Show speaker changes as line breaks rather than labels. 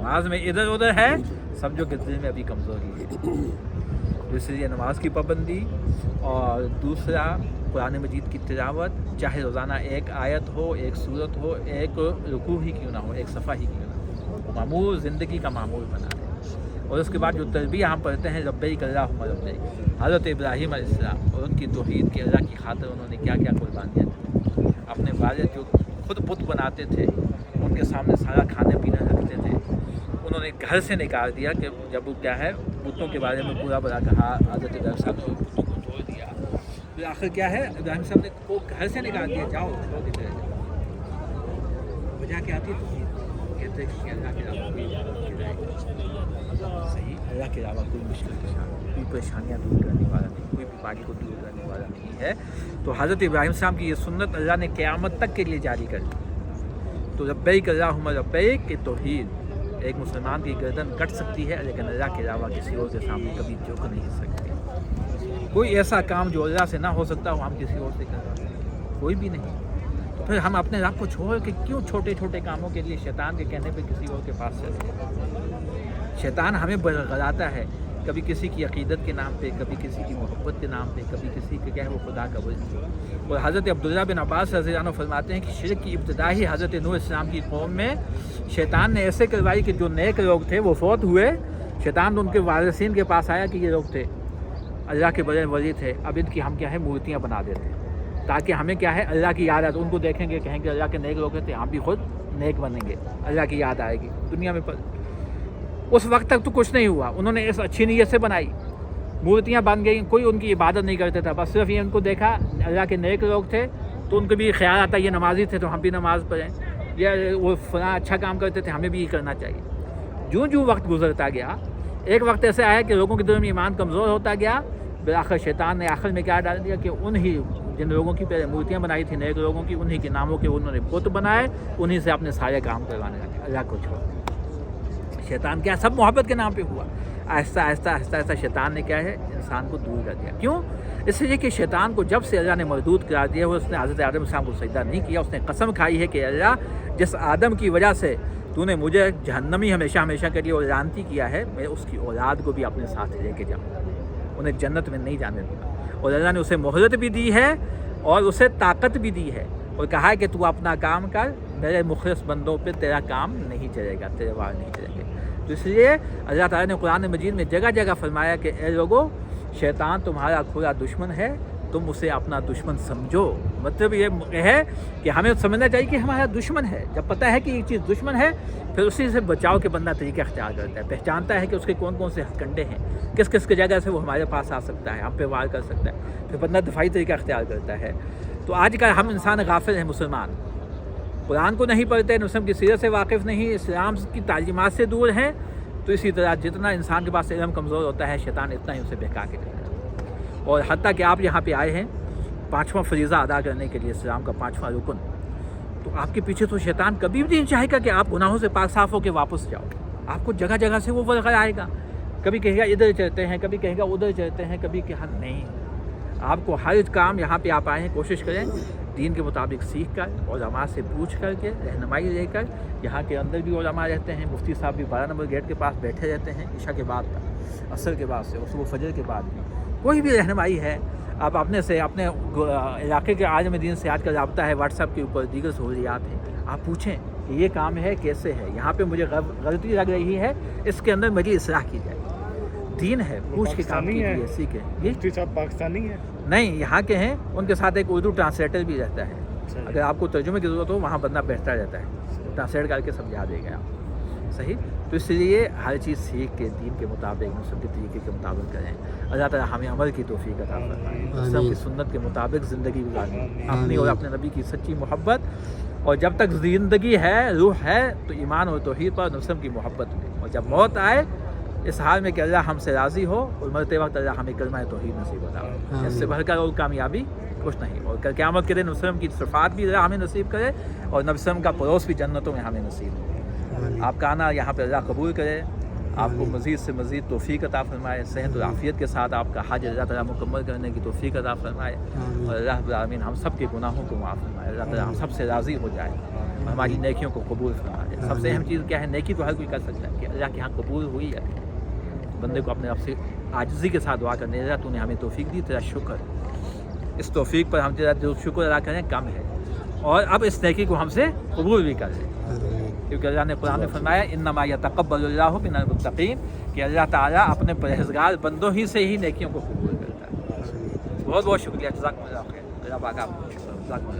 नमाज में इधर उधर है, समझो कि दिल में अभी कमज़ोरी है। इसलिए नमाज की पाबंदी और दूसरा कुरान मजीद की तिलावत, चाहे रोज़ाना एक आयत हो, एक सूरत हो, एक रुकू ही क्यों ना हो, एक सफ़ा ही क्यों ना हो, मामूल ज़िंदगी का मामूल बना है। और उसके बाद जो तलबिया हम पढ़ते हैं लब्बैक अल्लाहुम्मा लब्बैक, हज़रत इब्राहीम अलैहिस्सलाम और उनकी तौहीद के अल्लाह की खातिर उन्होंने क्या क्या कुर्बानियाँ दी। अपने वालिद जो खुद बुत बनाते थे, उनके सामने सारा खाने पीना रखते थे, उन्होंने घर से निकाल दिया कि जब वो क्या है बुतों के बारे में पूरा बड़ा कहा, हज़रत इब्राहीम साहब ने बुतों को तोड़ दिया, फिर आखिर क्या है इब्राहीम साहब ने को घर से निकाल दिया, जाओ छोड़ के चले जाओ। वजह क्या थी? कहते कि अल्लाह के अलावा कोई सही, अल्लाह के अलावा कोई मुश्किल कोई परेशानियाँ दूर करने वाला नहीं, कोई बीमारी को दूर करने वाला नहीं है। तो हज़रत इब्राहीम साहब की ये सुन्नत अल्लाह ने क़यामत तक के लिए जारी कर दी। तो लब्बैक अल्लाहुम्मा लब्बैक की तौहीद एक मुसलमान की गर्दन कट सकती है, लेकिन अल्लाह के अलावा किसी और के सामने कभी झुक नहीं सकती। कोई ऐसा काम जो अल्लाह से ना हो सकता हो हम किसी और से करते हैं, कोई भी नहीं। तो फिर हम अपने रब को छोड़ के क्यों छोटे छोटे कामों के लिए शैतान के कहने पे किसी और के पास चलते हैं? शैतान हमें बरगलाता है, कभी किसी की अकीदत के नाम पे, कभी किसी की मोहब्बत के नाम पे, कभी किसी के क्या है वो खुदा का वजह। और हज़रत अब्दुल्लाह बिन अब्बास रज़ी अल्लाह अन्हु फरमाते हैं कि शिरक की इब्तिदा ही हज़रत नूह इस्लाम की कौम में शैतान ने ऐसे करवाई कि जो नेक लोग थे वो फौत हुए, शैतान उनके वारिसीन के पास आया कि ये लोग थे अल्लाह के बड़े वली थे, अब इनकी हम क्या है मूर्तियाँ बना देते हैं ताकि हमें क्या है अल्लाह की याद आए। उनको देखेंगे कहेंगे अल्लाह के नेक लोग थे, हम भी खुद नेक बनेंगे, अल्लाह की याद आएगी दुनिया में। पर उस वक्त तक तो कुछ नहीं हुआ, उन्होंने इस अच्छी नीयत से बनाई, मूर्तियाँ बन गई, कोई उनकी इबादत नहीं करता था, बस सिर्फ ये उनको देखा अल्लाह के नेक लोग थे तो उनको भी ख्याल आता ये नमाजी थे तो हम भी नमाज़ पढ़ें, या वो फलां अच्छा काम करते थे हमें भी ये करना चाहिए। जूँ जूँ वक्त गुजरता गया, एक वक्त ऐसे आया कि लोगों के दिल में ईमान कमज़ोर होता गया, फिर आखिर शैतान ने आखिर में क्या डाल दिया कि उन्हीं जिन लोगों की पहले मूर्तियाँ बनाई थी नेक लोगों की, उन्हीं के नामों के उन्होंने बुत बनाए, उन्हीं से अपने सारे काम करवाने लगे, अल्लाह को छोड़। शैतान क्या सब मोहब्बत के नाम पे हुआ, आहिस्ता आहिस्ता आहिस्ता आहिस्ता शैतान ने क्या है इंसान को दूर कर दिया। क्यों? इसलिए कि शैतान को जब से अल्लाह ने मरदूद करार दिया हुआ, उसने हज़रत आदम साहब को सजदा नहीं किया, उसने कसम खाई है कि अल्लाह जिस आदम की वजह से तूने मुझे जहन्नमी हमेशा हमेशा के लिए लानती किया है, मैं उसकी औलाद को भी अपने साथ लेके जाऊँ, उन्हें जन्नत में नहीं जाने दूँगा। और अल्लाह ने उसे मोहलत भी दी है और उसे ताकत भी दी है और कहा है कि तू अपना काम कर, मेरे मुखलिस बंदों पे तेरा काम नहीं चलेगा, तेरे वार नहीं चलेंगे। तो इसलिए अल्लाह ताला ने कुरान मजीद में जगह जगह फरमाया कि ए लोगों, शैतान तुम्हारा खुला दुश्मन है, तुम उसे अपना दुश्मन समझो। मतलब ये है कि हमें समझना चाहिए कि हमारा दुश्मन है। जब पता है कि ये चीज़ दुश्मन है, फिर उसी से बचाव के बंदा तरीका अख्तियार करता है, पहचानता है कि उसके कौन कौन से हथकंडे हैं, किस किस की जगह से वो हमारे पास आ सकता है, हम पे वार कर सकता है, फिर बंदा दफाई तरीका अख्तियार करता है। तो आज का हम इंसान गाफिल हैं, मुसलमान कुरान को नहीं पढ़ते, नबी की सीरत से वाकिफ़ नहीं, इस्लाम की तालीमात से दूर हैं। तो इसी तरह जितना इंसान के पास इल्म कमज़ोर होता है, शैतान इतना ही उसे बहका के देता है। और हत्ता कि आप यहाँ पे आए हैं 5वां फरीज़ा अदा करने के लिए, इस्लाम का 5वां रुकन, तो आपके पीछे तो शैतान कभी भी नहीं चाहेगा कि आप गुनाहों से पाक साफ़ होकर वापस जाओ। आपको जगह जगह से वो वर्ग आएगा, कभी कहेगा इधर चलते हैं, कभी कहेगा उधर चलते हैं, कभी कहा नहीं। आपको हर काम यहाँ पे आप आए हैं, कोशिश करें दीन के मुताबिक सीख कर, उलमा से पूछ करके रहनुमाई लेकर। यहाँ के अंदर भी उलमा रहते हैं, मुफ्ती साहब भी 12 नंबर गेट के पास बैठे रहते हैं, इशा के बाद तक, असर के बाद से, और सुबह फजर के बाद भी कोई भी रहनुमाई है। आप अपने से अपने इलाके के आलिम दीन से आज का रब्ता है, व्हाट्सएप के ऊपर दीगर सहूलियात हैं, आप पूछें कि ये काम है कैसे है, यहाँ पर मुझे गलती लग रही है, इसके अंदर मेरी इस्लाह की जाए। दीन है, पूछ के काम कीजिए, सीखें।
मुफ्ती साहब पाकिस्तानी है?
नहीं, यहाँ के हैं, उनके साथ एक उर्दू ट्रांसलेटर भी रहता है। अगर आपको तर्जुमे की ज़रूरत हो, वहाँ बंदा बैठता रहता है, ट्रांसलेट करके समझा देगा आप। सही। तो इसलिए हर चीज़ सीख के दीन के मुताबिक, मुस्लिम के तरीके के मुताबिक करें। अल्लाह ताला हमें अमल की तौफीक अता फरमाए, मुस्लिम की सुन्नत के मुताबिक ज़िंदगी गुजारनी, अपनी और अपने नबी की सच्ची मोहब्बत। और जब तक ज़िंदगी है, रूह है, तो ईमान और तौहीद पर, मुस्लिम की मोहब्बत में। और जब मौत आए, इस हाल में कि अल्लाह हमसे राज़ी हो और मरते वक्त अल्लाह हमें कलमा तौहीद नसीब अता, इससे बढ़कर और कामयाबी कुछ नहीं। और कल क़यामत के दिन मुस्लिम की सिफ़ात भी अल्लाह हमें नसीब करे और नबी का पड़ोस भी जन्नतों में हमें नसीब हो। आपका आना यहाँ पर अल्लाह कबूल करे। آپ کو مزید سے مزید توفیق عطا فرمائے، صحت و عافیت کے ساتھ آپ کا حج اللہ تعالیٰ مکمل کرنے کی توفیق عطا فرمائے، اور اللہ رب العالمین ہم سب کے گناہوں کو معاف فرمائے، اللہ تعالیٰ ہم سب سے راضی ہو جائے اور ہماری نیکیوں کو قبول فرمائے۔ سب سے اہم چیز کیا ہے؟ نیکی تو ہر کوئی کر سکتا ہے کہ اللہ کے ہاں قبول ہوئی ہے، بندے کو اپنے رب سے عاجزی کے ساتھ دعا کرنے، اللہ تو نے ہمیں توفیق دی، تیرا شکر، اس توفیق پر ہم تیرا جو شکر ادا کریں کم ہے، اور اب اس نیکی کو ہم سے قبول بھی کر لیں، کیونکہ اللہ نے قرآن میں فرمایا انما یتقبل اللہ من المتقین، کہ اللہ تعالیٰ اپنے پرہیزگار بندوں ہی سے ہی نیکیوں کو قبول کرتا ہے۔ بہت بہت شکریہ، جزاکم اللہ خیر، اللہ پاک آپ کو شکر، جزاکم اللہ۔